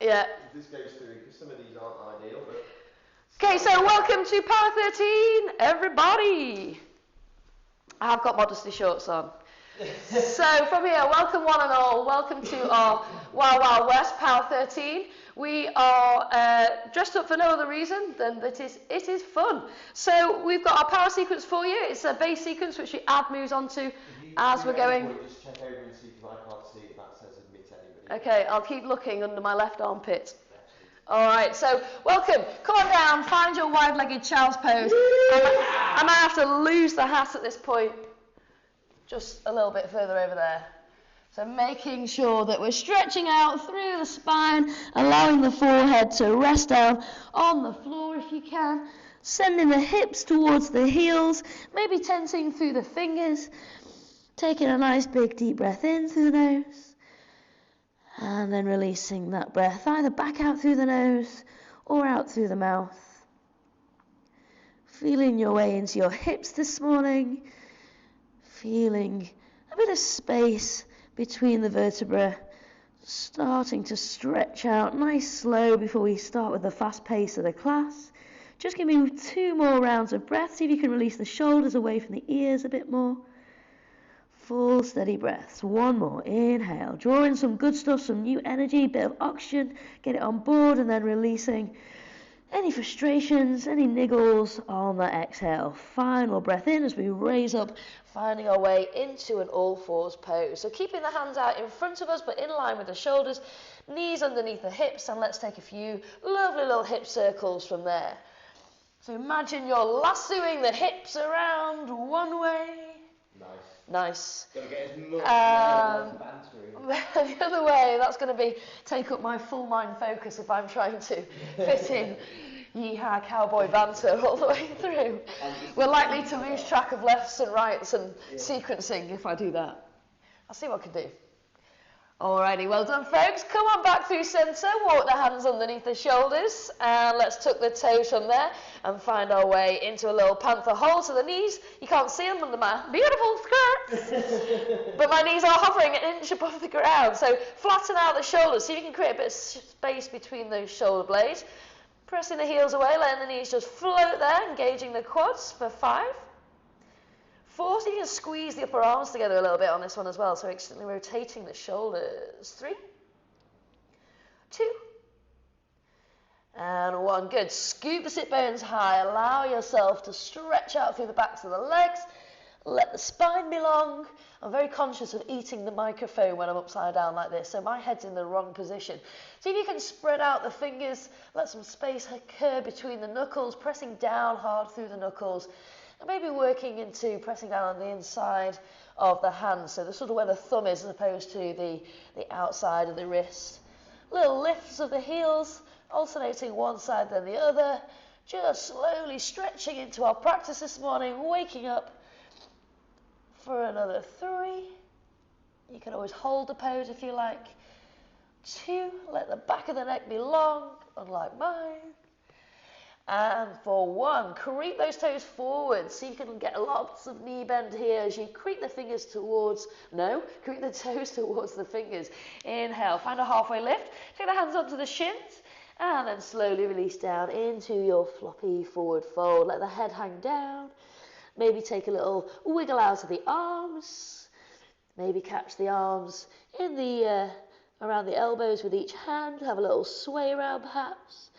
Yeah. This goes through, because some of these aren't ideal, but... Okay, so welcome to Power 13, everybody. I've got modesty shorts on. So from here, welcome one and all. Welcome to our Wild Wild West Power 13. We are dressed up for no other reason than that it is fun. So we've got our power sequence for you. It's a bass sequence which we add moves onto as we're going. Just check over and see, because I can't see if that says admit anybody. Okay, I'll keep looking under my left armpit. All right, so welcome. Come on down, find your wide-legged child's pose. I might have to lose the hat at this point. Just a little bit further over there. So making sure that we're stretching out through the spine, allowing the forehead to rest down on the floor if you can. Sending the hips towards the heels, maybe tensing through the fingers. Taking a nice big deep breath in through the nose. And then releasing that breath either back out through the nose or out through the mouth. Feeling your way into your hips this morning. Feeling a bit of space between the vertebrae. Starting to stretch out nice slow before we start with the fast pace of the class. Just give me 2 more rounds of breath. See if you can release the shoulders away from the ears a bit more. Full steady breaths. 1 more. Inhale. Draw in some good stuff, some new energy, bit of oxygen. Get it on board and then releasing any frustrations, any niggles on that exhale. Final breath in as we raise up, finding our way into an all fours pose. So keeping the hands out in front of us but in line with the shoulders, knees underneath the hips, and let's take a few lovely little hip circles from there. So imagine you're lassoing the hips around one way. Nice. Gotta get as much banter. The other way, that's going to take up my full mind focus if I'm trying to fit in yeehaw cowboy banter all the way through. We're likely to lose track of lefts and rights and sequencing if I do that. I'll see what I can do. Alrighty, well done folks. Come on back through centre, walk the hands underneath the shoulders, and let's tuck the toes from there and find our way into a little panther hold. So the knees, you can't see them under my beautiful skirts, but my knees are hovering an inch above the ground. So flatten out the shoulders, see if you can create a bit of space between those shoulder blades. Pressing the heels away, letting the knees just float there, engaging the quads for 5. 4, so you can squeeze the upper arms together a little bit on this one as well, so instantly rotating the shoulders. 3, 2, and 1. Good. Scoop the sit bones high. Allow yourself to stretch out through the backs of the legs. Let the spine be long. I'm very conscious of eating the microphone when I'm upside down like this, so my head's in the wrong position. See if you can spread out the fingers, let some space occur between the knuckles, pressing down hard through the knuckles. And maybe working into pressing down on the inside of the hand, so the sort of where the thumb is as opposed to the outside of the wrist. Little lifts of the heels, alternating one side then the other, just slowly stretching into our practice this morning, waking up for another 3. You can always hold the pose if you like. 2, let the back of the neck be long, unlike mine. And for 1, creep those toes forward. See if you can get lots of knee bend here as you creep the fingers towards, creep the toes towards the fingers. Inhale, find a halfway lift. Take the hands onto the shins and then slowly release down into your floppy forward fold. Let the head hang down. Maybe take a little wiggle out of the arms. Maybe catch the arms in the around the elbows with each hand. Have a little sway around perhaps.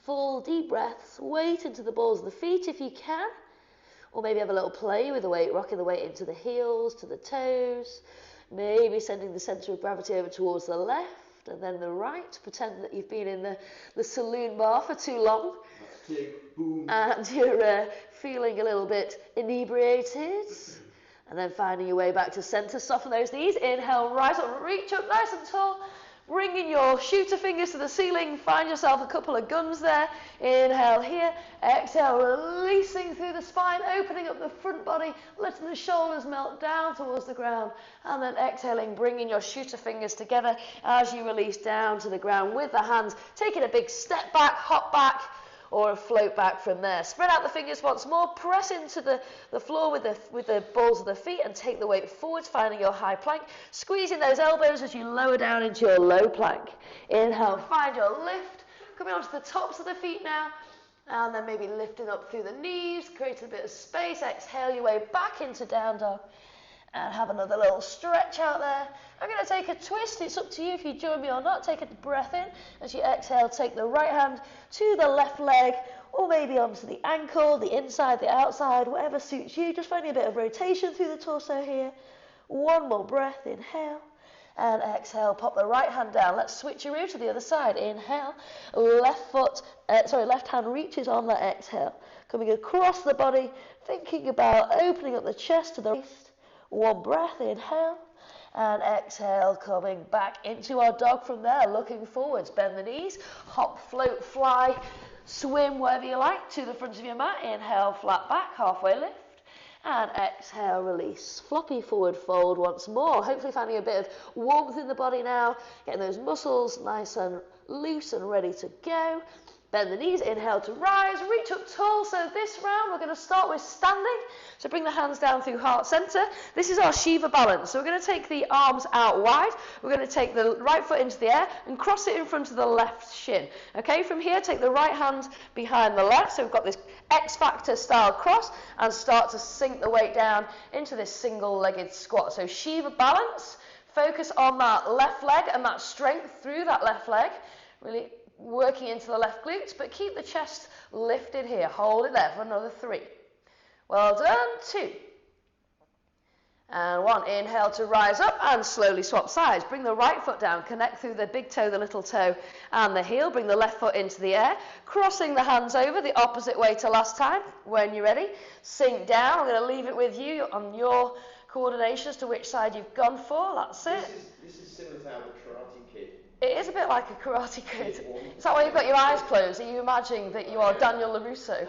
Full deep breaths, weight into the balls of the feet if you can, or maybe have a little play with the weight, rocking the weight into the heels, to the toes, maybe sending the centre of gravity over towards the left and then the right. Pretend that you've been in the saloon bar for too long and you're feeling a little bit inebriated, and then finding your way back to centre. Soften those knees, inhale, rise up, reach up nice and tall. Bringing your shooter fingers to the ceiling, find yourself a couple of guns there. Inhale here, exhale, releasing through the spine, opening up the front body, letting the shoulders melt down towards the ground, and then exhaling, bringing your shooter fingers together as you release down to the ground with the hands, taking a big step back, hop back, or a float back from there. Spread out the fingers once more, press into the floor with the balls of the feet and take the weight forwards, finding your high plank. Squeezing those elbows as you lower down into your low plank. Inhale, find your lift. Coming onto the tops of the feet now. And then maybe lifting up through the knees, creating a bit of space. Exhale your way back into down dog. And have another little stretch out there. I'm going to take a twist. It's up to you if you join me or not. Take a breath in. As you exhale, take the right hand to the left leg, or maybe onto the ankle, the inside, the outside, whatever suits you. Just finding a bit of rotation through the torso here. One more breath. Inhale. And exhale, pop the right hand down. Let's switch around to the other side. Inhale, left hand reaches on that exhale. Coming across the body, thinking about opening up the chest to the waist. One breath, inhale, and exhale, coming back into our dog from there, looking forwards. Bend the knees, hop, float, fly, swim, whatever you like, to the front of your mat. Inhale, flat back, halfway lift. And exhale, release. Floppy forward fold once more. Hopefully finding a bit of warmth in the body now. Getting those muscles nice and loose and ready to go. Bend the knees, inhale to rise, reach up tall. So this round we're going to start with standing. So bring the hands down through heart center. This is our Shiva balance. So we're going to take the arms out wide. We're going to take the right foot into the air and cross it in front of the left shin. Okay, from here take the right hand behind the left. So we've got this X Factor style cross and start to sink the weight down into this single-legged squat. So Shiva balance. Focus on that left leg and that strength through that left leg. Really working into the left glutes, but keep the chest lifted here. Hold it there for another 3. Well done. 2. And 1. Inhale to rise up and slowly swap sides. Bring the right foot down. Connect through the big toe, the little toe, and the heel. Bring the left foot into the air. Crossing the hands over the opposite way to last time. When you're ready, sink down. I'm going to leave it with you on your coordination as to which side you've gone for. That's it. This is similar to how the Karate Kid. It is a bit like a Karate Kid. Is that why you've got your eyes closed? Are you imagining that you are Daniel LaRusso?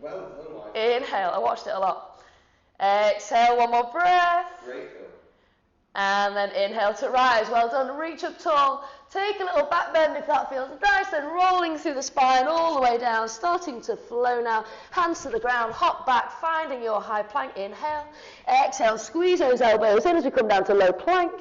Well done, Inhale. I watched it a lot. Exhale, one more breath. Great film. And then inhale to rise. Well done. Reach up tall. Take a little back bend if that feels nice. Then rolling through the spine all the way down. Starting to flow now. Hands to the ground. Hop back. Finding your high plank. Inhale. Exhale. Squeeze those elbows in as we come down to low plank.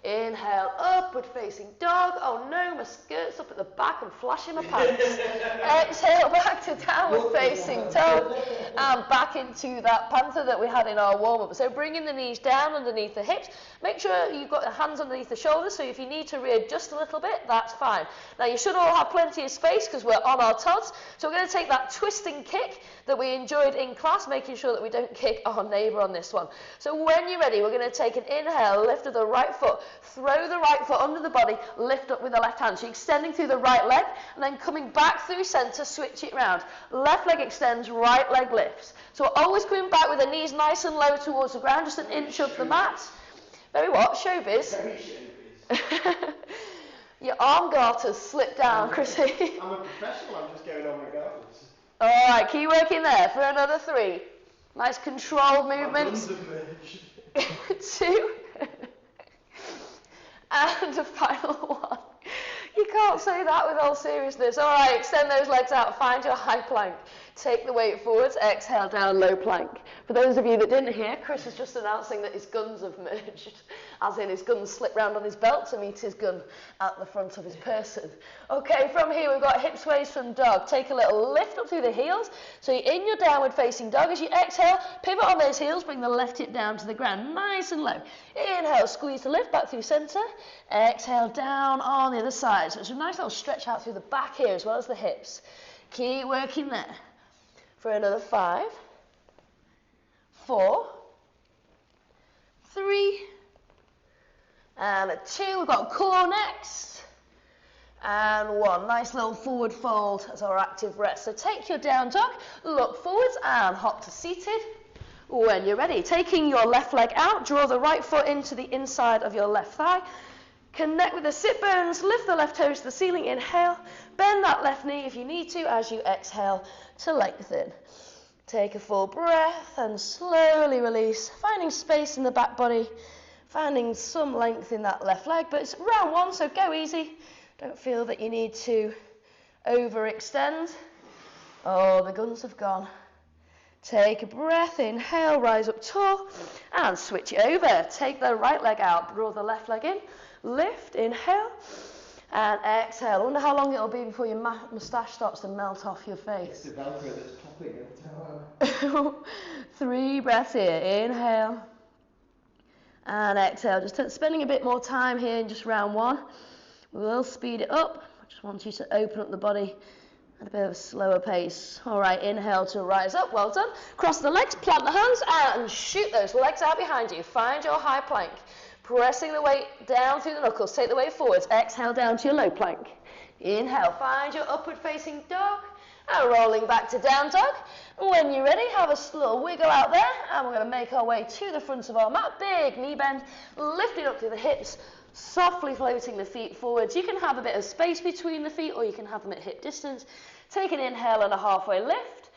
Inhale, upward facing dog. Oh no, my skirt's up at the back and flashing my pants. Exhale, back to downward facing dog. And back into that panther that we had in our warm-up. So bringing the knees down underneath the hips. Make sure you've got your hands underneath the shoulders, so if you need to readjust a little bit, that's fine. Now you should all have plenty of space because we're on our tods. So we're going to take that twisting kick that we enjoyed in class, making sure that we don't kick our neighbour on this one. So when you're ready, we're going to take an inhale, lift of the right foot, throw the right foot under the body, lift up with the left hand. So you're extending through the right leg, and then coming back through centre, switch it round. Left leg extends, right leg lifts. So we're always coming back with the knees nice and low towards the ground, just an inch off the mat. Very what? Showbiz? Very showbiz. Your arm garters slip down, Chrissy. I'm a professional, I'm just going on regardless. Alright, keep working there for another 3. Nice controlled movements. 2. And a final 1. You can't say that with all seriousness. Alright, extend those legs out, find your high plank. Take the weight forwards, exhale down, low plank. For those of you that didn't hear, Chris is just announcing that his guns have merged, as in his guns slip round on his belt to meet his gun at the front of his person. Okay, from here we've got hip sways from dog. Take a little lift up through the heels. So you're in your downward facing dog. As you exhale, pivot on those heels, bring the left hip down to the ground, nice and low. Inhale, squeeze the lift back through centre. Exhale, down on the other side. So it's a nice little stretch out through the back here as well as the hips. Keep working there. For another 5, 4, 3, and a 2. We've got core next. And 1. Nice little forward fold as our active rest. So take your down dog, look forwards and hop to seated. When you're ready, taking your left leg out, draw the right foot into the inside of your left thigh. Connect with the sit bones, lift the left toes to the ceiling, inhale. Bend that left knee if you need to as you exhale to lengthen. Take a full breath and slowly release, finding space in the back body, finding some length in that left leg, but it's round 1, so go easy. Don't feel that you need to overextend. Oh, the guns have gone. Take a breath, inhale, rise up tall, and switch it over. Take the right leg out, draw the left leg in, lift, inhale, and exhale. I wonder how long it'll be before your moustache starts to melt off your face. It's the Velcro that's popping every time. 3 breaths here, inhale, and exhale. Just spending a bit more time here in just round 1. We'll speed it up. I just want you to open up the body at a bit of a slower pace. All right, inhale to rise up. Well done. Cross the legs, plant the hands, and shoot those legs out behind you. Find your high plank. Pressing the weight down through the knuckles. Take the weight forwards. Exhale down to your low plank. Inhale, find your upward facing dog. And rolling back to down dog. When you're ready, have a little wiggle out there. And we're going to make our way to the front of our mat. Big knee bend. Lifting up through the hips. Softly floating the feet forwards. You can have a bit of space between the feet, or you can have them at hip distance. Take an inhale and a halfway lift,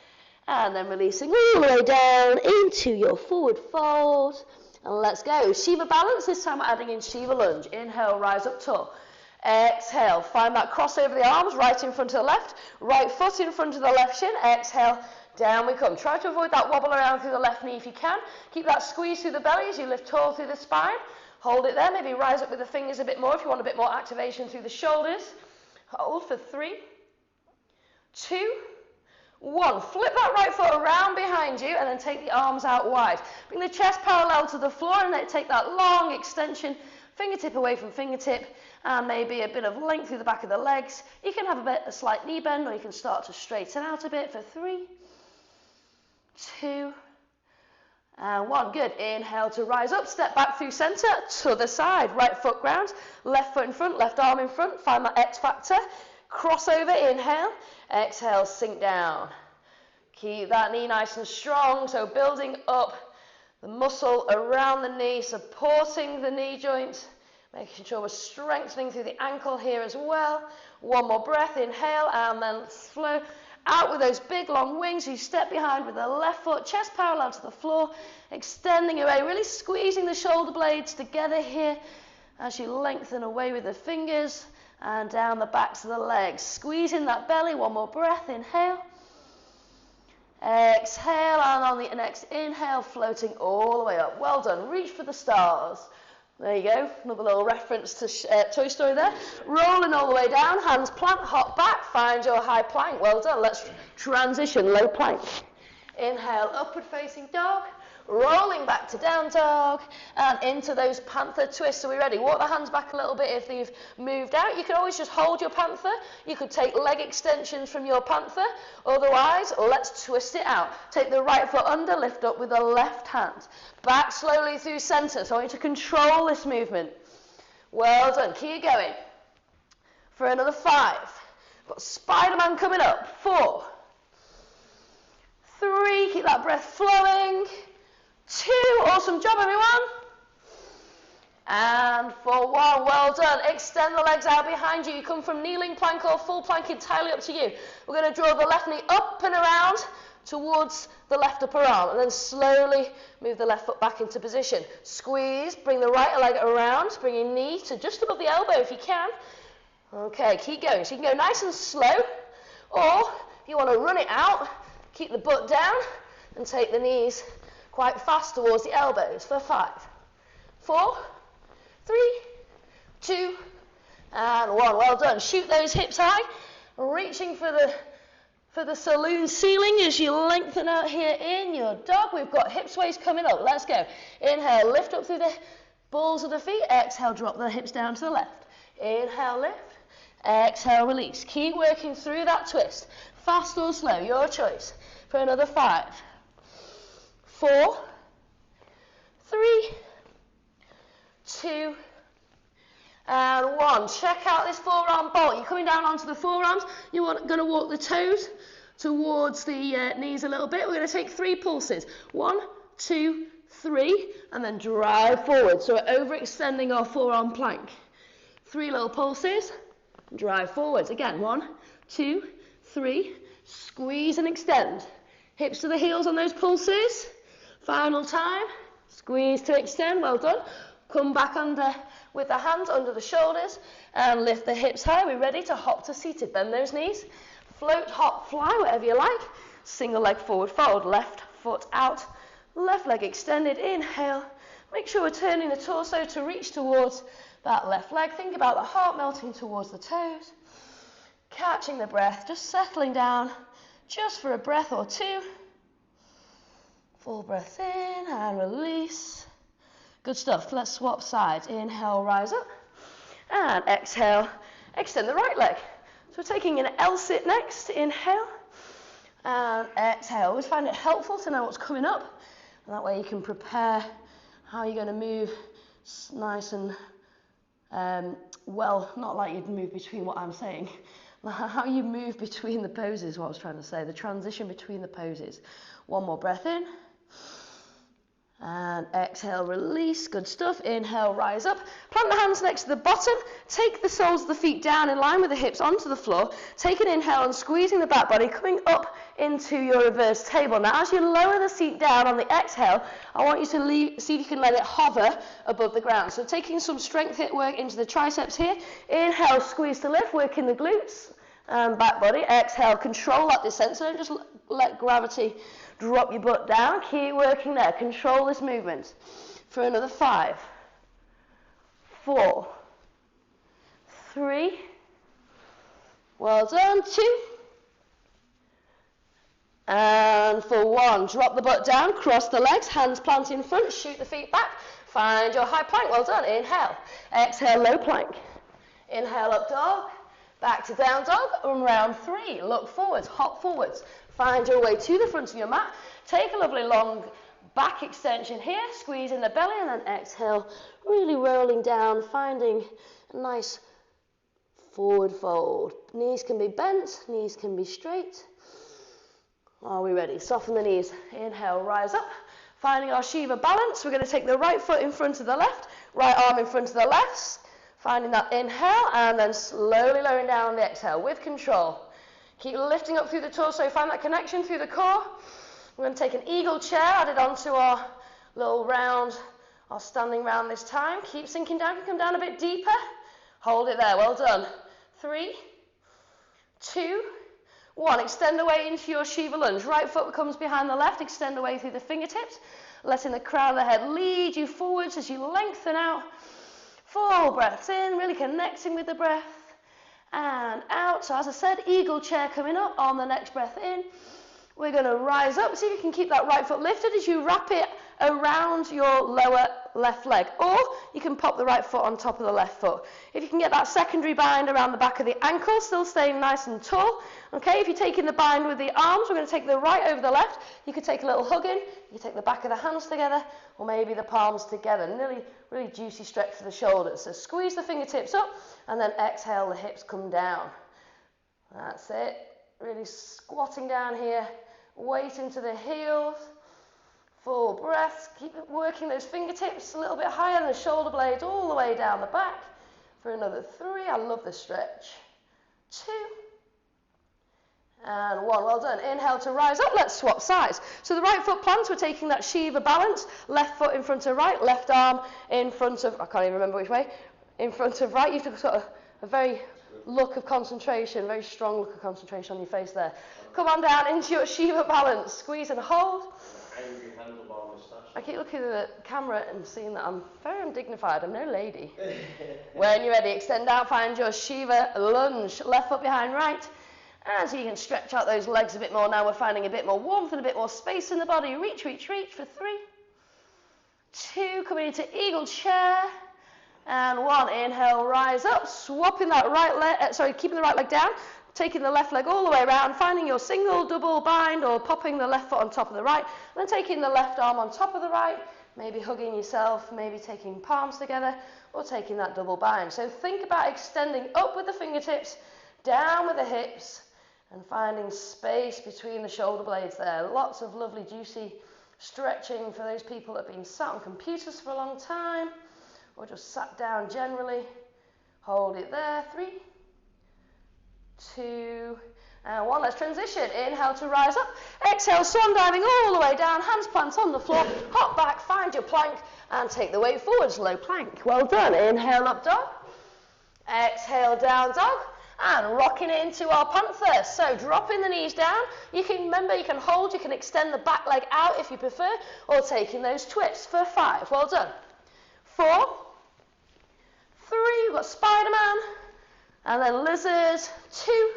and then releasing all the way down into your forward fold. And let's go. Shiva balance. This time we're adding in Shiva lunge. Inhale, rise up tall. Exhale, find that cross over the arms, right in front of the left, right foot in front of the left shin. Exhale, down we come. Try to avoid that wobble around through the left knee if you can. Keep that squeeze through the belly as you lift tall through the spine. Hold it there, maybe rise up with the fingers a bit more if you want a bit more activation through the shoulders. Hold for 3, 2, 1. Flip that right foot around behind you and then take the arms out wide. Bring the chest parallel to the floor and then take that long extension, fingertip away from fingertip, and maybe a bit of length through the back of the legs. You can have a slight knee bend, or you can start to straighten out a bit for 3, 2, and 1. Good. Inhale to rise up. Step back through center to the side. Right foot ground. Left foot in front. Left arm in front. Find that X factor. Crossover. Inhale. Exhale. Sink down. Keep that knee nice and strong. So building up the muscle around the knee. Supporting the knee joint. Making sure we're strengthening through the ankle here as well. 1 more breath. Inhale. And then slow. Out with those big long wings. You step behind with the left foot, chest parallel to the floor, extending away, really squeezing the shoulder blades together here as you lengthen away with the fingers and down the backs of the legs. Squeezing that belly. 1 more breath. Inhale. Exhale, and on the next inhale, floating all the way up. Well done. Reach for the stars. There you go, another little reference to Toy Story there. Rolling all the way down, hands plant, hop back, find your high plank. Well done. Let's transition, low plank. Inhale, upward facing dog. Rolling back to down dog and into those panther twists. Are we ready? Walk the hands back a little bit if you've moved out. You can always just hold your panther. You could take leg extensions from your panther. Otherwise, let's twist it out. Take the right foot under, lift up with the left hand. Back slowly through center. So I want you to control this movement. Well done. Keep going. For another 5. Got Spider-Man coming up. 4, 3. Keep that breath flowing. 2, awesome job everyone. And for 1, well done. Extend the legs out behind you. You come from kneeling plank or full plank, entirely up to you. We're going to draw the left knee up and around towards the left upper arm, and then slowly move the left foot back into position. Squeeze, bring the right leg around, bring your knee to just above the elbow if you can. Okay, keep going. So you can go nice and slow, or if you want to run it out, keep the butt down and take the knees quite fast towards the elbows for 5, 4, 3, 2, and 1. Well done. Shoot those hips high, reaching for the saloon ceiling as you lengthen out here in your dog. We've got hip sways coming up. Let's go. Inhale, lift up through the balls of the feet. Exhale, drop the hips down to the left. Inhale, lift. Exhale, release. Keep working through that twist. Fast or slow, your choice. For another 5, 4, 3, 2, and 1. Check out this forearm bolt. You're coming down onto the forearms. You're going to walk the toes towards the knees a little bit. We're going to take 3 pulses. 1, 2, 3, and then drive forward. So we're overextending our forearm plank. 3 little pulses, drive forwards. Again, 1, 2, 3, squeeze and extend. Hips to the heels on those pulses. Final time, squeeze to extend, well done. Come back under with the hands under the shoulders and lift the hips high. We're ready to hop to seated. Bend those knees. float, hop, fly, whatever you like. Single leg forward fold, left foot out, left leg extended, inhale. Make sure we're turning the torso to reach towards that left leg. Think about the heart melting towards the toes. Catching the breath, just settling down, just for a breath or two. Full breath in and release. Good stuff. Let's swap sides. Inhale, rise up. And exhale, extend the right leg. So we're taking an L-sit next. Inhale. And exhale. Always find it helpful to know what's coming up. And that way you can prepare how you're going to move nice and well, not like you'd move between what I'm saying. How you move between the poses, what I was trying to say. The transition between the poses. One more breath in. And exhale, release. Good stuff. Inhale, rise up. Plant the hands next to the bottom. Take the soles of the feet down in line with the hips onto the floor. Take an inhale and squeezing the back body, coming up into your reverse table. Now, as you lower the seat down on the exhale, I want you to see if you can let it hover above the ground. So taking some strength hit work into the triceps here. Inhale, squeeze to lift, working the glutes and back body. Exhale, control that descent. So don't just let gravity drop your butt down. Keep working there. Control this movement for another 5, 4, 3. Well done. 2. And for 1. Drop the butt down. Cross the legs. Hands planted in front. Shoot the feet back. Find your high plank. Well done. Inhale. Exhale, low plank. Inhale, up dog. Back to down dog. And round 3. Look forwards. Hop forwards. Find your way to the front of your mat. Take a lovely long back extension here. Squeeze in the belly and then exhale. Really rolling down, finding a nice forward fold. Knees can be bent, knees can be straight. Are we ready? Soften the knees. Inhale, rise up. Finding our Shiva balance. We're going to take the right foot in front of the left, right arm in front of the left. Finding that inhale and then slowly lowering down on the exhale with control. Keep lifting up through the torso, find that connection through the core. We're going to take an eagle chair, added onto our little round, our standing round this time. Keep sinking down, come down a bit deeper. Hold it there, well done. 3, 2, 1. Extend away into your Shiva lunge. Right foot comes behind the left, extend away through the fingertips. Letting the crown of the head lead you forwards as you lengthen out. Full breaths in, really connecting with the breath. And out. So as I said, eagle chair coming up on the next breath in. We're going to rise up. See if you can keep that right foot lifted as you wrap it around your lower left leg. Or you can pop the right foot on top of the left foot. If you can get that secondary bind around the back of the ankle, still staying nice and tall. Okay, if you're taking the bind with the arms, we're going to take the right over the left. You could take a little hug in. You can take the back of the hands together, or maybe the palms together. Really juicy stretch for the shoulders. So squeeze the fingertips up, and then exhale, the hips come down. That's it. Really squatting down here, weight into the heels. Full breaths. Keep working those fingertips a little bit higher than the shoulder blades, all the way down the back. For another 3. I love this stretch. 2. And 1. Well done. Inhale to rise up. Let's swap sides. So the right foot plants, we're taking that Shiva balance. Left foot in front of right. Left arm in front of, I can't even remember which way, in front of right. You've got sort of a very look of concentration, very strong look of concentration on your face there. Come on down into your Shiva balance. Squeeze and hold. Angry handlebar moustache. I keep looking at the camera and seeing that I'm very undignified. I'm no lady. When you're ready, extend out, find your Shiva lunge. Left foot behind right. And so you can stretch out those legs a bit more. Now we're finding a bit more warmth and a bit more space in the body. Reach, reach, reach for 3, 2, coming into eagle chair. And 1, inhale, rise up. Swapping that right leg, keeping the right leg down. Taking the left leg all the way around, finding your single, double bind, or popping the left foot on top of the right. And then taking the left arm on top of the right, maybe hugging yourself, maybe taking palms together, or taking that double bind. So think about extending up with the fingertips, down with the hips, and finding space between the shoulder blades there. Lots of lovely, juicy stretching for those people that have been sat on computers for a long time, or just sat down generally. Hold it there. 3, 2, and 1. Let's transition. Inhale to rise up. Exhale, swan diving all the way down. Hands plants on the floor. Hop back, find your plank, and take the weight forwards. Low plank. Well done. Inhale, up dog. Exhale, down dog. and rocking it into our panther. So dropping the knees down, you can remember, you can hold, you can extend the back leg out if you prefer, or taking those twists for 5. Well done. 4, 3, we've got Spider-Man, and then lizard, 2,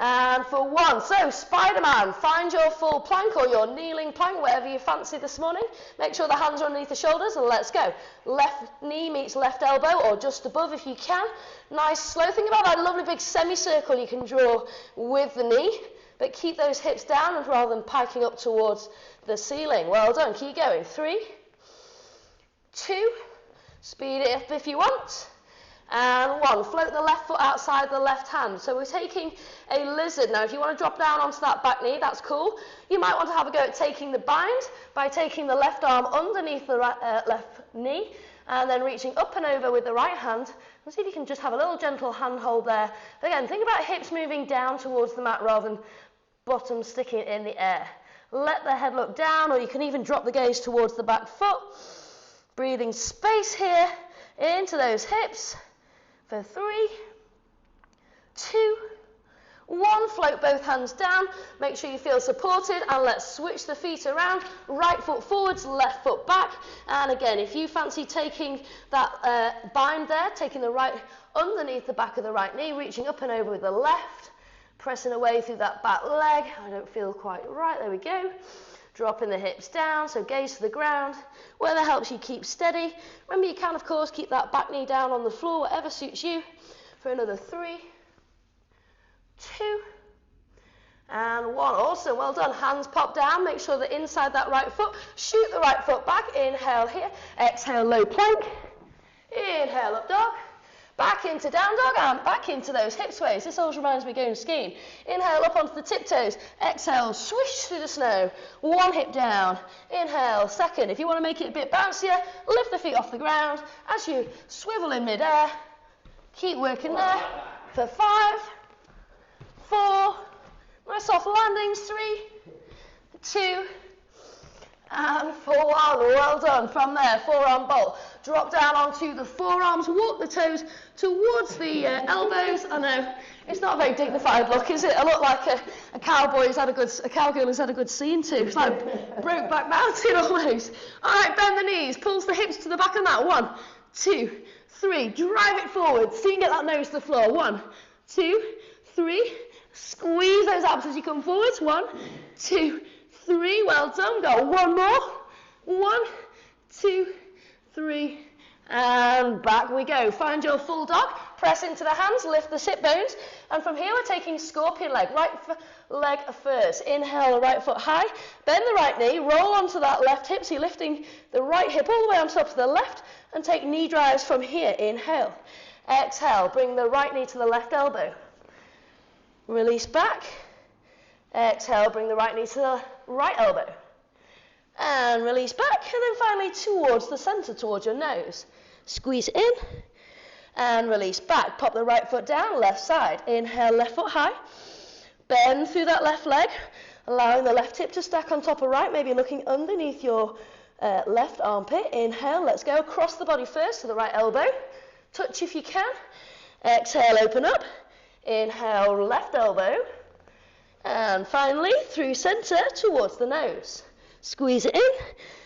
and for 1. So Spider-Man, find your full plank or your kneeling plank, whatever you fancy this morning. Make sure the hands are underneath the shoulders, and let's go. Left knee meets left elbow, or just above if you can. Nice slow. Think about that lovely big semicircle you can draw with the knee, but keep those hips down rather than piking up towards the ceiling. Well done. Keep going. 3, 2, speed it up if you want. And 1, float the left foot outside the left hand. So we're taking a lizard. Now if you want to drop down onto that back knee, that's cool. You might want to have a go at taking the bind by taking the left arm underneath the left knee and then reaching up and over with the right hand. And see if you can just have a little gentle hand hold there. But again, think about hips moving down towards the mat rather than bottom sticking in the air. Let the head look down, or you can even drop the gaze towards the back foot. Breathing space here into those hips. For 3, 2, 1, float both hands down, make sure you feel supported, and let's switch the feet around, right foot forwards, left foot back, and again, if you fancy taking that bind there, taking the right underneath the back of the right knee, reaching up and over with the left, pressing away through that back leg, I don't feel quite right, there we go. Dropping the hips down, so gaze to the ground, whatever helps you keep steady. Remember, you can, of course, keep that back knee down on the floor, whatever suits you. For another 3, 2, and 1. Awesome, well done. Hands pop down, make sure that inside that right foot, shoot the right foot back. Inhale here, exhale, low plank. Inhale, up dog. Back into down dog and back into those hip sways. This always reminds me of going skiing. Inhale up onto the tiptoes. Exhale, swish through the snow. 1 hip down. Inhale, second. If you want to make it a bit bouncier, lift the feet off the ground as you swivel in midair. Keep working there. For 5, 4, nice soft landings. 3, 2, and for 1. Well done. From there, forearm bolt. Drop down onto the forearms, walk the toes towards the elbows. I know, it's not a very dignified look, is it? I look like a cowboy who's had a cowgirl who's had a good scene too. It's like Brokeback Mountain almost. All right, bend the knees, pulls the hips to the back of the mat. 1, 2, 3, drive it forward. See you can get that nose to the floor. 1, 2, 3, squeeze those abs as you come forwards. 1, 2, 3, well done. Go 1 more. 1, 2, 3, and back we go. Find your full dog, press into the hands, lift the sit bones, and from here we're taking scorpion leg, right leg first. Inhale, the right foot high, bend the right knee, roll onto that left hip, so you're lifting the right hip all the way on top of the left, and take knee drives from here. Inhale, exhale, bring the right knee to the left elbow, release back, exhale, bring the right knee to the right elbow, and release back, and then finally towards the center, towards your nose. Squeeze in, and release back. Pop the right foot down, left side. Inhale, left foot high. Bend through that left leg, allowing the left hip to stack on top of right, maybe looking underneath your left armpit. Inhale, let's go across the body first to the right elbow. Touch if you can. Exhale, open up. Inhale, left elbow. And finally, through center, towards the nose. Squeeze it in,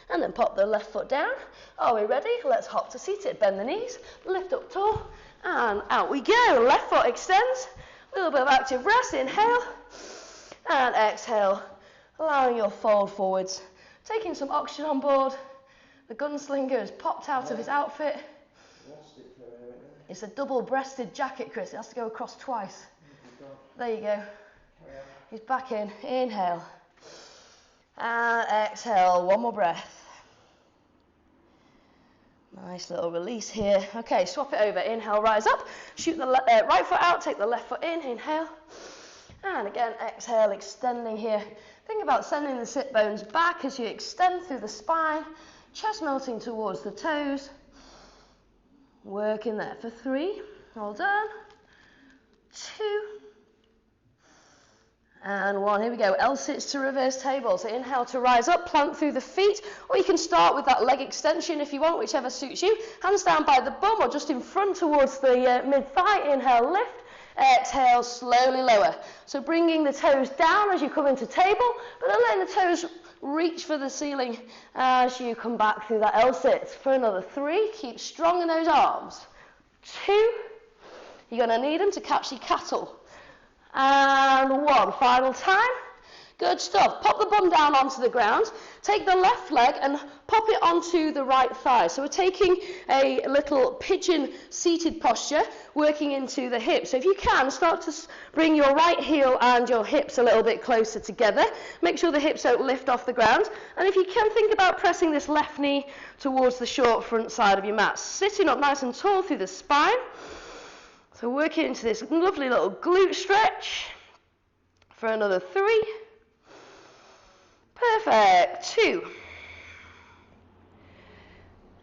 and then pop the left foot down. Are we ready? Let's hop to seated. Bend the knees, lift up tall, and out we go. Left foot extends, a little bit of active rest. Inhale, and exhale, allowing your fold forwards. Taking some oxygen on board. The gunslinger has popped out of his outfit. It's a double-breasted jacket, Chris. It has to go across twice. There you go. He's back in. Inhale. And exhale, 1 more breath. Nice little release here. Okay, swap it over. Inhale, rise up. Shoot the right foot out, take the left foot in. Inhale. And again, exhale, extending here. Think about sending the sit bones back as you extend through the spine. Chest melting towards the toes. Working there for 3. Well done. 2. And 1, here we go, L-sits to reverse table. So inhale to rise up, plant through the feet, or you can start with that leg extension if you want, whichever suits you. Hands down by the bum or just in front towards the mid-thigh. Inhale, lift. Exhale, slowly lower. So bringing the toes down as you come into table, but then letting the toes reach for the ceiling as you come back through that L-sit. For another 3, keep strong in those arms. 2, you're going to need them to catch your cattle. And 1, final time. Good stuff. Pop the bum down onto the ground. Take the left leg and pop it onto the right thigh. So we're taking a little pigeon seated posture, working into the hips. So if you can, start to bring your right heel and your hips a little bit closer together. Make sure the hips don't lift off the ground. And if you can, think about pressing this left knee towards the short front side of your mat. Sitting up nice and tall through the spine. So working into this lovely little glute stretch for another 3. Perfect. 2.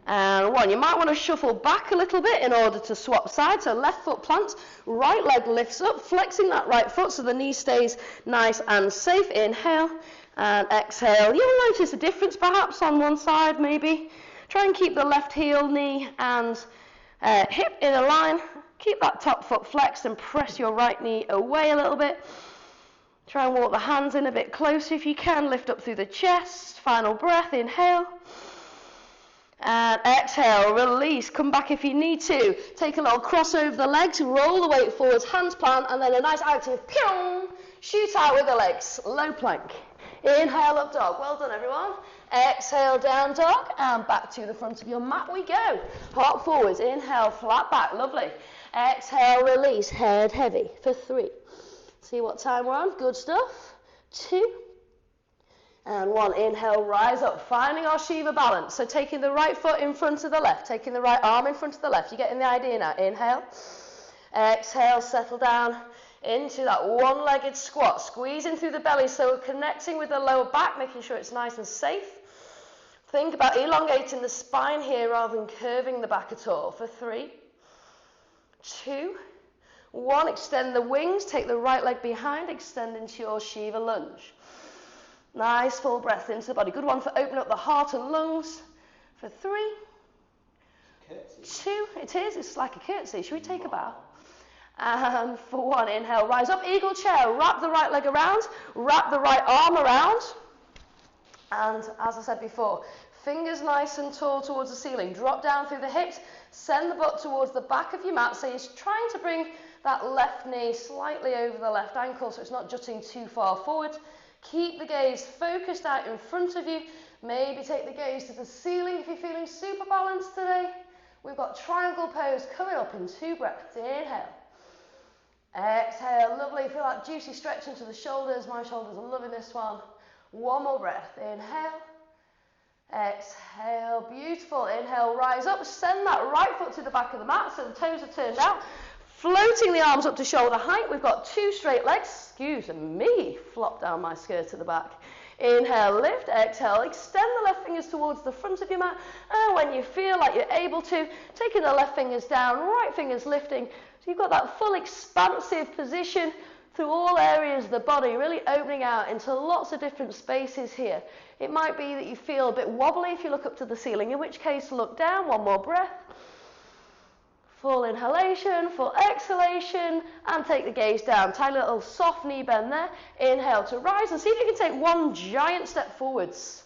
And 1. You might want to shuffle back a little bit in order to swap sides. So left foot plants, right leg lifts up, flexing that right foot so the knee stays nice and safe. Inhale and exhale. You'll notice a difference perhaps on one side maybe. Try and keep the left heel, knee and hip in a line. Keep that top foot flexed and press your right knee away a little bit. Try and walk the hands in a bit closer if you can. Lift up through the chest. Final breath. Inhale. And exhale. Release. Come back if you need to. Take a little cross over the legs. Roll the weight forwards. Hands plant. And then a nice active pew, shoot out with the legs. Low plank. Inhale, up dog. Well done, everyone. Exhale, down dog. And back to the front of your mat we go. Heart forwards. Inhale, flat back. Lovely. Exhale, release. Head heavy for 3. See what time we're on. Good stuff. 2. And 1. Inhale, rise up. Finding our Shiva balance. So taking the right foot in front of the left. Taking the right arm in front of the left. You're getting the idea now. Inhale. Exhale, settle down into that one-legged squat. Squeezing through the belly so we're connecting with the lower back, making sure it's nice and safe. Think about elongating the spine here rather than curving the back at all. For 3. 2. 1, extend the wings, take the right leg behind, extend into your Shiva lunge. Nice full breath into the body. Good one for opening up the heart and lungs. For 3. Curtsy. 2, it is, it's like a curtsy. Should we take a bow? And for 1, inhale, rise up, eagle chair. Wrap the right leg around, wrap the right arm around. And as I said before, fingers nice and tall towards the ceiling. Drop down through the hips, send the butt towards the back of your mat. So you're trying to bring that left knee slightly over the left ankle so it's not jutting too far forward. Keep the gaze focused out in front of you. Maybe take the gaze to the ceiling if you're feeling super balanced today. We've got triangle pose coming up in 2 breaths. Inhale. Exhale. Lovely. Feel that juicy stretch into the shoulders. My shoulders are loving this one. 1 more breath. Inhale. Exhale. Beautiful. Inhale. Rise up. Send that right foot to the back of the mat so the toes are turned out. Floating the arms up to shoulder height. We've got 2 straight legs. Excuse me. Flop down my skirt at the back. Inhale, lift. Exhale, extend the left fingers towards the front of your mat. And when you feel like you're able to, taking the left fingers down, right fingers lifting. So you've got that full expansive position through all areas of the body, really opening out into lots of different spaces here. It might be that you feel a bit wobbly if you look up to the ceiling, in which case look down. 1 more breath. Full inhalation, full exhalation, and take the gaze down. Tiny little soft knee bend there. Inhale to rise, and see if you can take 1 giant step forwards.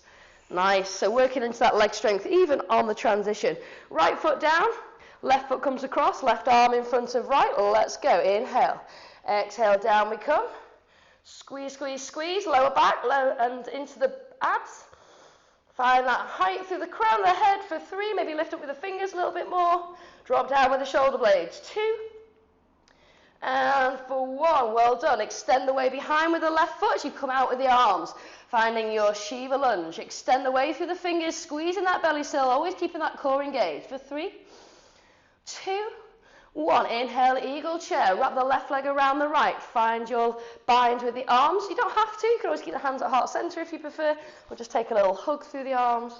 Nice, so working into that leg strength, even on the transition. Right foot down, left foot comes across, left arm in front of right. Let's go, inhale. Exhale, down we come. Squeeze, squeeze, squeeze, lower back, low, and into the abs. Find that height through the crown of the head for 3, maybe lift up with the fingers a little bit more. Drop down with the shoulder blades. 2. And for 1, well done. Extend the way behind with the left foot as you come out with the arms. Finding your Shiva lunge. Extend the way through the fingers, squeezing that belly still, always keeping that core engaged. For 3, 2, 1. Inhale, eagle chair. Wrap the left leg around the right. Find your bind with the arms. You don't have to. You can always keep the hands at heart center if you prefer. Or just take a little hug through the arms.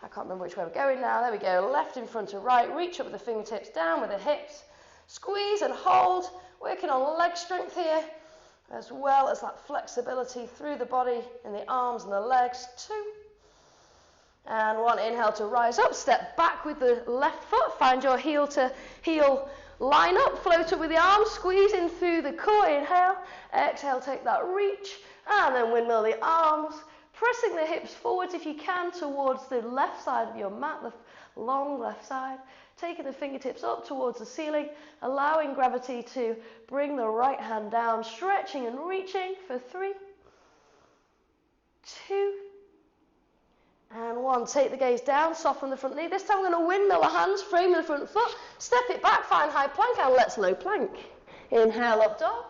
I can't remember which way we're going now. There we go. Left in front of right. Reach up with the fingertips, down with the hips. Squeeze and hold. Working on leg strength here. as well as that flexibility through the body in the arms and the legs. 2. And 1, inhale to rise up, step back with the left foot, find your heel to heel line up, float up with the arms, squeeze in through the core, inhale, exhale, take that reach, and then windmill the arms, pressing the hips forwards if you can towards the left side of your mat, the long left side, taking the fingertips up towards the ceiling, allowing gravity to bring the right hand down, stretching and reaching for 3, 2, and 1. Take the gaze down, soften the front knee. This time we're going to windmill the hands, frame the front foot, step it back, find high plank, and let's low plank. Inhale, up dog.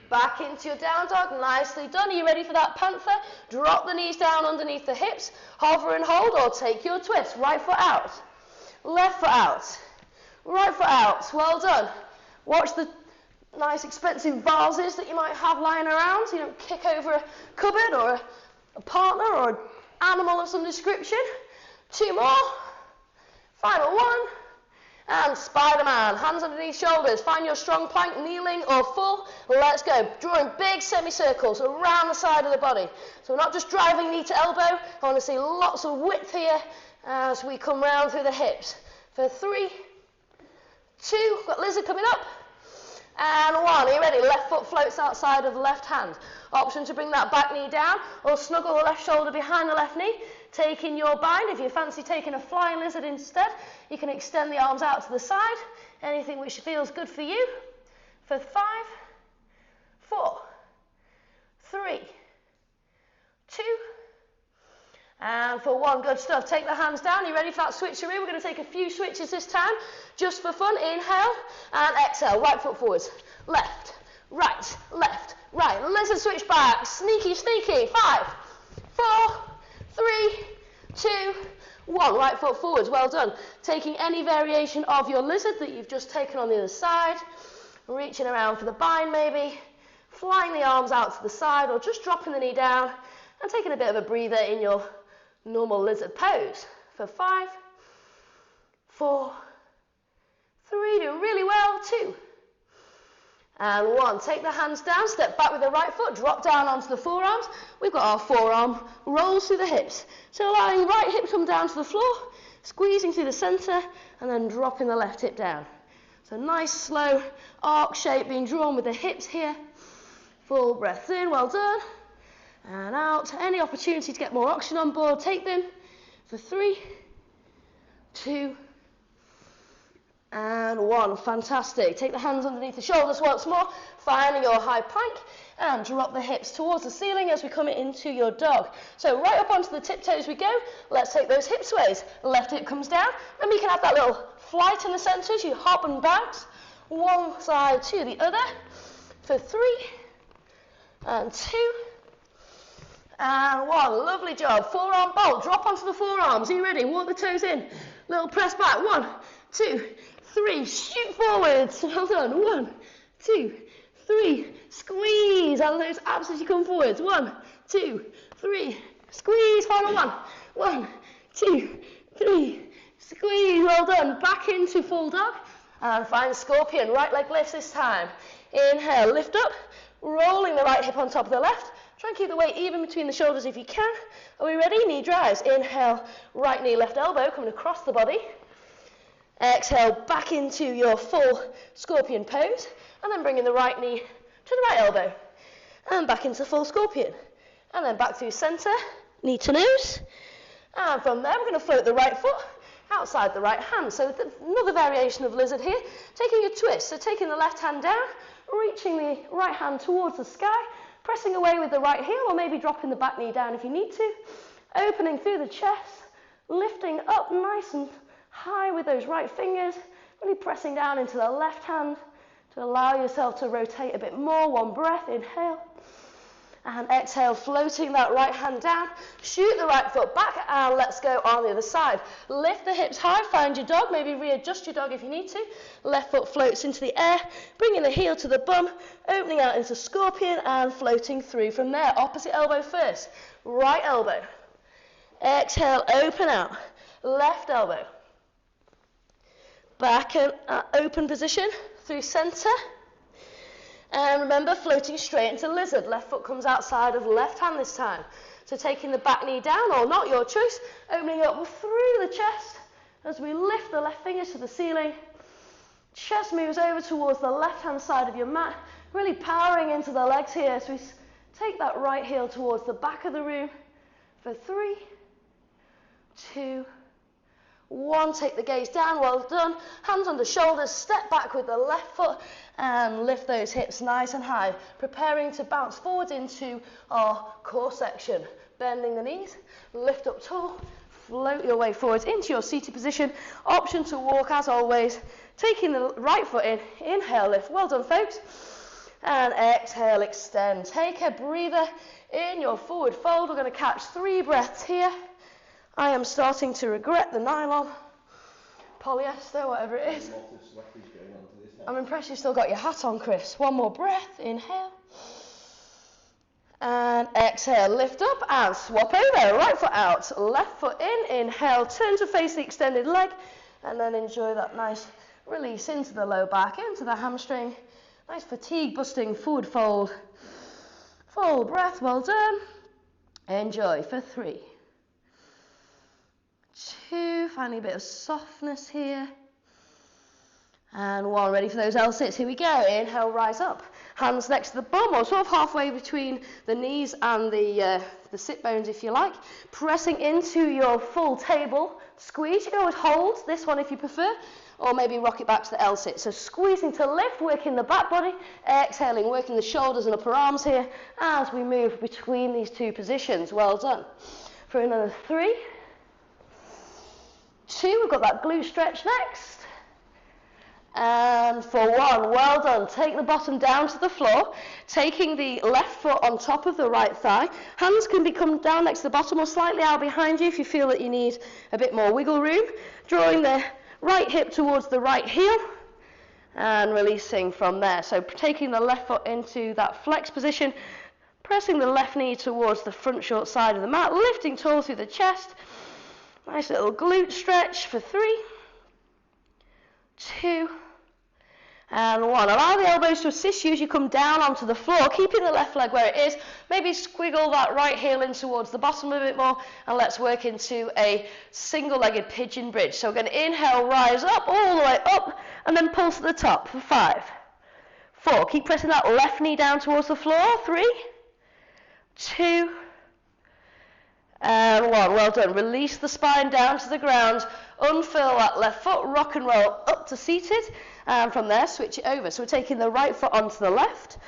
Back into your down dog, nicely done. Are you ready for that panther? Drop the knees down underneath the hips, hover and hold, or take your twist. Right foot out, left foot out, right foot out. Well done. Watch the nice expensive vases that you might have lying around so you don't kick over a cupboard or a partner or a animal of some description. 2 more. Final 1. And Spider-Man. Hands underneath shoulders. Find your strong plank, kneeling or full. Let's go. Drawing big semicircles around the side of the body. So we're not just driving knee to elbow. I want to see lots of width here as we come round through the hips. For 3, 2, got lizard coming up. And 1, are you ready? Left foot floats outside of left hand. Option to bring that back knee down or snuggle the left shoulder behind the left knee. Taking your bind. If you fancy taking a flying lizard instead, you can extend the arms out to the side. Anything which feels good for you. For 5, 4, 3, 2, and for 1, good stuff. Take the hands down. You ready for that switcheroo? We're going to take a few switches this time, just for fun. Inhale and exhale. Right foot forwards. Left, right, left, right. Lizard switch back. Sneaky, sneaky. 5, 4, 3, 2, 1. Right foot forwards. Well done. Taking any variation of your lizard that you've just taken on the other side. Reaching around for the bind maybe. Flying the arms out to the side or just dropping the knee down and taking a bit of a breather in your normal lizard pose. For 5, 4, 3, do really well, 2, and 1. Take the hands down, step back with the right foot, drop down onto the forearms. We've got our forearm rolls through the hips. So allowing right hip come down to the floor, squeezing through the center, and then dropping the left hip down. So nice slow arc shape being drawn with the hips here. Full breath in, well done. And out. Any opportunity to get more oxygen on board, take them. For 3, 2, and 1. Fantastic. Take the hands underneath the shoulders once more, finding your high plank, and drop the hips towards the ceiling as we come into your dog. So right up onto the tiptoes we go. Let's take those hip sways. Left hip comes down, and we can have that little flight in the center as you hop and bounce one side to the other. For 3, and 2, and 1. Lovely job. Forearm bolt. Drop onto the forearms. Are you ready? Walk the toes in. Little press back. 1, 2, 3. Shoot forwards. Well done. 1, 2, 3. Squeeze. Out of those abs as you come forwards. 1, 2, 3. Squeeze. Final 1. 1, 2, 3. Squeeze. Well done. Back into full dog. And find scorpion. Right leg lifts this time. Inhale. Lift up. Rolling the right hip on top of the left. Try and keep the weight even between the shoulders if you can. Are we ready? Knee drives. Inhale, right knee, left elbow coming across the body. Exhale, back into your full scorpion pose. And then bringing the right knee to the right elbow. And back into full scorpion. And then back through center, knee to nose. And from there, we're going to float the right foot outside the right hand. So another variation of lizard here. Taking a twist. So taking the left hand down, reaching the right hand towards the sky. Pressing away with the right heel, or maybe dropping the back knee down if you need to. Opening through the chest, lifting up nice and high with those right fingers. Really pressing down into the left hand to allow yourself to rotate a bit more. 1 breath, inhale. And exhale, floating that right hand down. Shoot the right foot back, and let's go on the other side. Lift the hips high, find your dog, maybe readjust your dog if you need to. Left foot floats into the air, bringing the heel to the bum, opening out into scorpion, and floating through from there. Opposite elbow first, right elbow. Exhale, open out, left elbow. Back and open position through center. And remember, floating straight into lizard. Left foot comes outside of left hand this time. So taking the back knee down, or not, your choice. Opening up through the chest as we lift the left fingers to the ceiling. Chest moves over towards the left-hand side of your mat. Really powering into the legs here. So we take that right heel towards the back of the room for 3, 2, 1. Take the gaze down, well done. Hands on the shoulders, step back with the left foot and lift those hips nice and high. Preparing to bounce forward into our core section. Bending the knees, lift up tall, float your way forwards into your seated position. Option to walk as always. Taking the right foot in, inhale, lift. Well done, folks. And exhale, extend. Take a breather in your forward fold. We're going to catch 3 breaths here. I am starting to regret the nylon, polyester, whatever it is. I'm impressed you've still got your hat on, Chris. 1 more breath. Inhale. And exhale, lift up and swap over. Right foot out, left foot in. Inhale, turn to face the extended leg. And then enjoy that nice release into the low back, into the hamstring. Nice fatigue busting forward fold. Full breath, well done. Enjoy for 3, 2, finding a bit of softness here. And 1, ready for those L-sits. Here we go. Inhale, rise up. Hands next to the bum, or sort of halfway between the knees and the sit bones, if you like. Pressing into your full table. Squeeze. You can always hold this one if you prefer, or maybe rock it back to the L-sit. So squeezing to lift, working the back body. Exhaling, working the shoulders and upper arms here as we move between these 2 positions. Well done. For another 3, 2, we've got that glute stretch next. And for 1, well done. Take the bottom down to the floor, taking the left foot on top of the right thigh. Hands can come down next to the bottom or slightly out behind you if you feel that you need a bit more wiggle room. Drawing the right hip towards the right heel and releasing from there. So taking the left foot into that flex position, pressing the left knee towards the front short side of the mat, lifting tall through the chest. Nice little glute stretch for 3, 2, and 1. Allow the elbows to assist you as you come down onto the floor, keeping the left leg where it is. Maybe squiggle that right heel in towards the bottom a bit more, and let's work into a single-legged pigeon bridge. So we're going to inhale, rise up, all the way up, and then pulse at the top for 5, 4. Keep pressing that left knee down towards the floor. 3, 2, and 1. Well done. Release the spine down to the ground. Unfurl that left foot, rock and roll up to seated, and from there switch it over. So we're taking the right foot onto the left,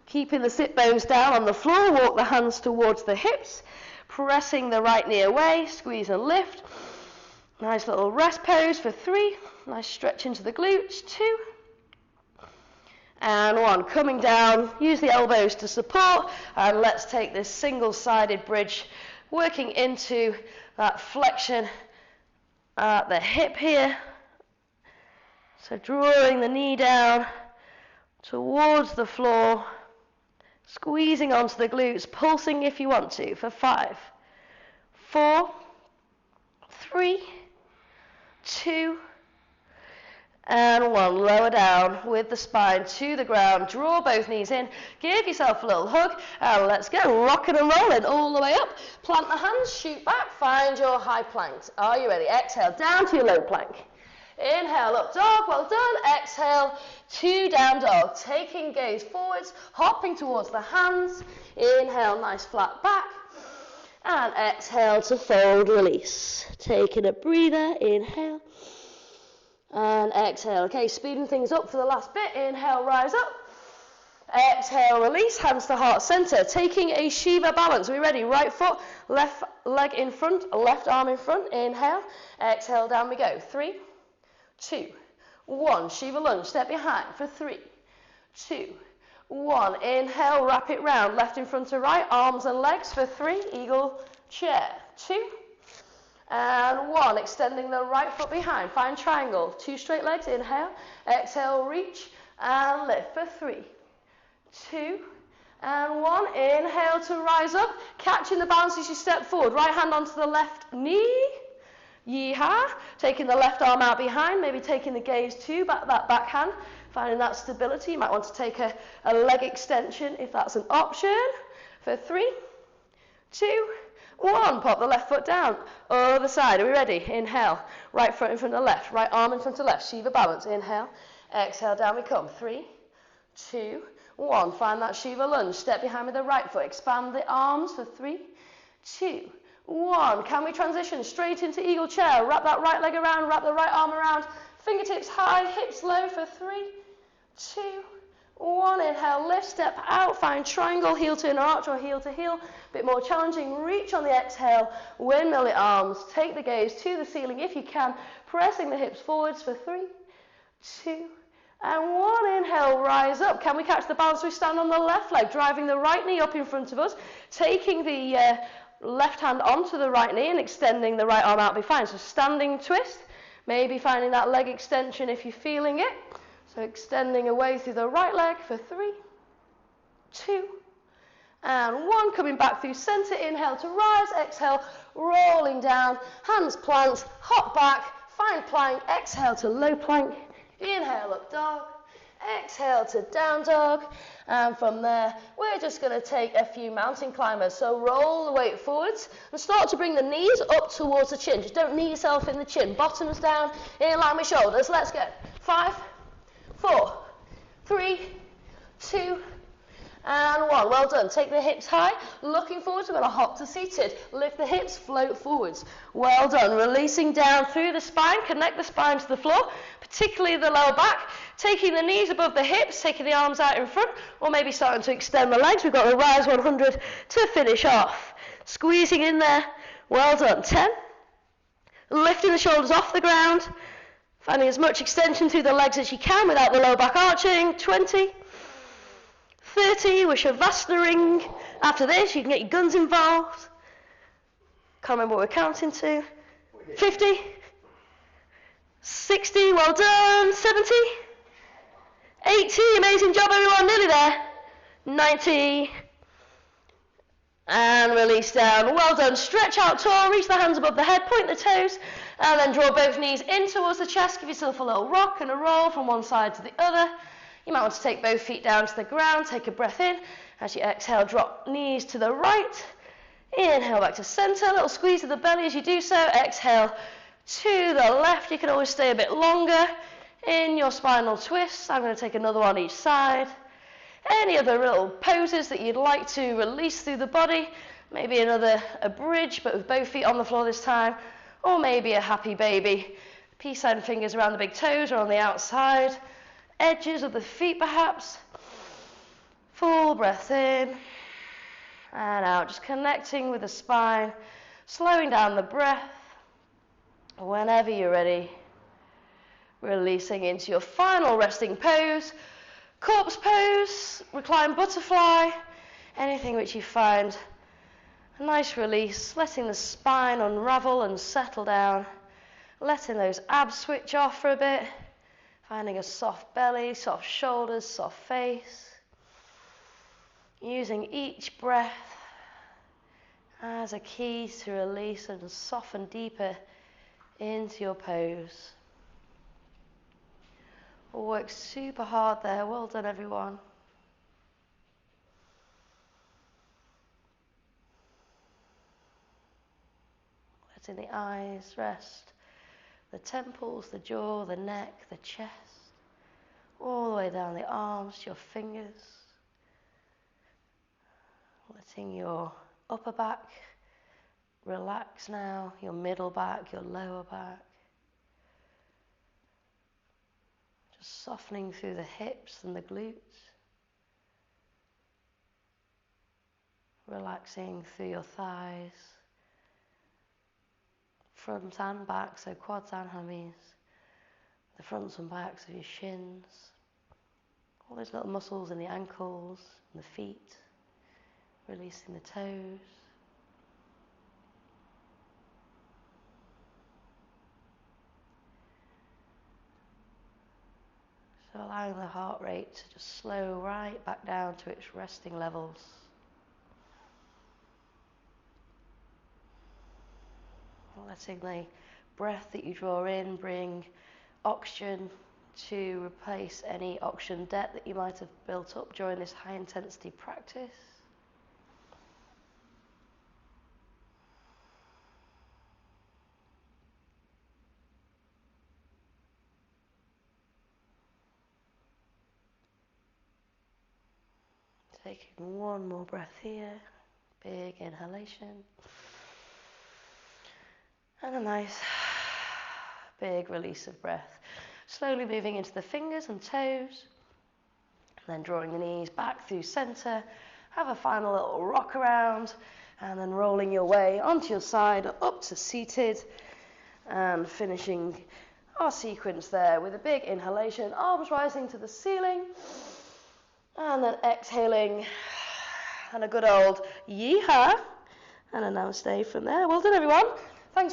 keeping the sit bones down on the floor, walk the hands towards the hips, pressing the right knee away, squeeze and lift. Nice little rest pose for 3, nice stretch into the glutes. 2, and 1. Coming down, use the elbows to support, and let's take this single-sided bridge, working into that flexion at the hip here. So drawing the knee down towards the floor, squeezing onto the glutes, pulsing if you want to for 5, 4, 3, 2, and 1. Lower down with the spine to the ground. Draw both knees in. Give yourself a little hug. And let's go. Rocking and rolling all the way up. Plant the hands. Shoot back. Find your high planks. Are you ready? Exhale. Down to your low plank. Inhale. Up dog. Well done. Exhale. 2 down dog. Taking gaze forwards. Hopping towards the hands. Inhale. Nice flat back. And exhale to fold. Release. Taking a breather. Inhale. And exhale. Okay, speeding things up for the last bit. Inhale, rise up. Exhale, release, hands to heart center. Taking a Shiva balance. Are we ready? Right foot, left leg in front, left arm in front. Inhale. Exhale, down we go. 3, 2, 1. Shiva lunge, step behind for 3, 2, 1. Inhale, wrap it round. Left in front to right, arms and legs for 3. Eagle chair. 2, and 1. Extending the right foot behind. Find triangle. 2 straight legs. Inhale. Exhale, reach and lift for 3, 2, and 1. Inhale to rise up. Catching the balance as you step forward. Right hand onto the left knee. Yeehaw. Taking the left arm out behind. Maybe taking the gaze to that backhand. Finding that stability. You might want to take a leg extension if that's an option. For 3, 2, 1. Pop the left foot down. Other side. Are we ready? Inhale. Right foot in front of left. Right arm in front of left. Shiva balance. Inhale. Exhale. Down we come. 3, 2, 1. Find that Shiva lunge. Step behind with the right foot. Expand the arms for 3, 2, 1. Can we transition straight into eagle chair? Wrap that right leg around. Wrap the right arm around. Fingertips high. Hips low for 3, 2, 1. Inhale, lift, step out, find triangle, heel to an arch or heel to heel. Bit more challenging. Reach on the exhale, windmill the arms. Take the gaze to the ceiling if you can, pressing the hips forwards for 3, 2, and 1. Inhale, rise up. Can we catch the balance? We stand on the left leg, driving the right knee up in front of us, taking the left hand onto the right knee and extending the right arm out. Be fine. So standing twist, maybe finding that leg extension if you're feeling it. So extending away through the right leg for 3, 2, and 1. Coming back through center. Inhale to rise. Exhale, rolling down. Hands planks. Hop back. Find plank. Exhale to low plank. Inhale, up dog. Exhale to down dog. And from there, we're just going to take a few mountain climbers. So roll the weight forwards and start to bring the knees up towards the chin. Just don't knee yourself in the chin. Bottoms down, in line with shoulders. Let's go. 5, 4, 3, 2, and 1. Well done. Take the hips high. Looking forwards, we're going to hop to seated. Lift the hips, float forwards. Well done. Releasing down through the spine. Connect the spine to the floor, particularly the lower back. Taking the knees above the hips, taking the arms out in front, or maybe starting to extend the legs. We've got the Rise 100 to finish off. Squeezing in there. Well done. 10. Lifting the shoulders off the ground. Finding as much extension through the legs as you can without the lower back arching. 20, 30, we're Shavasana-ing. After this, you can get your guns involved. Can't remember what we're counting to. 50, 60, well done. 70, 80, amazing job everyone, nearly there. 90, and release down. Well done. Stretch out tall, reach the hands above the head, point the toes, and then draw both knees in towards the chest. Give yourself a little rock and a roll from one side to the other. You might want to take both feet down to the ground. Take a breath in. As you exhale, drop knees to the right. Inhale back to center. A little squeeze of the belly as you do so. Exhale to the left. You can always stay a bit longer in your spinal twist. I'm going to take another one each side. Any other little poses that you'd like to release through the body. Maybe a bridge, but with both feet on the floor this time. Or maybe a happy baby. Peace sign fingers around the big toes or on the outside. Edges of the feet perhaps. Full breath in and out. Just connecting with the spine. Slowing down the breath. Whenever you're ready. Releasing into your final resting pose. Corpse pose, recline butterfly, anything which you find a nice release, letting the spine unravel and settle down, letting those abs switch off for a bit, finding a soft belly, soft shoulders, soft face, using each breath as a key to release and soften deeper into your pose. Work super hard there. Well done, everyone. Letting the eyes rest, the temples, the jaw, the neck, the chest, all the way down the arms to your fingers. Letting your upper back relax now, your middle back, your lower back. Softening through the hips and the glutes. Relaxing through your thighs. Front and back, so quads and hammies. The fronts and backs of your shins. All those little muscles in the ankles and the feet. Releasing the toes. So allowing the heart rate to just slow right back down to its resting levels. Letting the breath that you draw in bring oxygen to replace any oxygen debt that you might have built up during this high intensity practice. Taking one more breath here, big inhalation, and a nice big release of breath. Slowly moving into the fingers and toes, and then drawing the knees back through center. Have a final little rock around, and then rolling your way onto your side up to seated, and finishing our sequence there with a big inhalation, arms rising to the ceiling, and then exhaling, and a good old yeehaw, and a namaste from there. Well done, everyone. Thanks.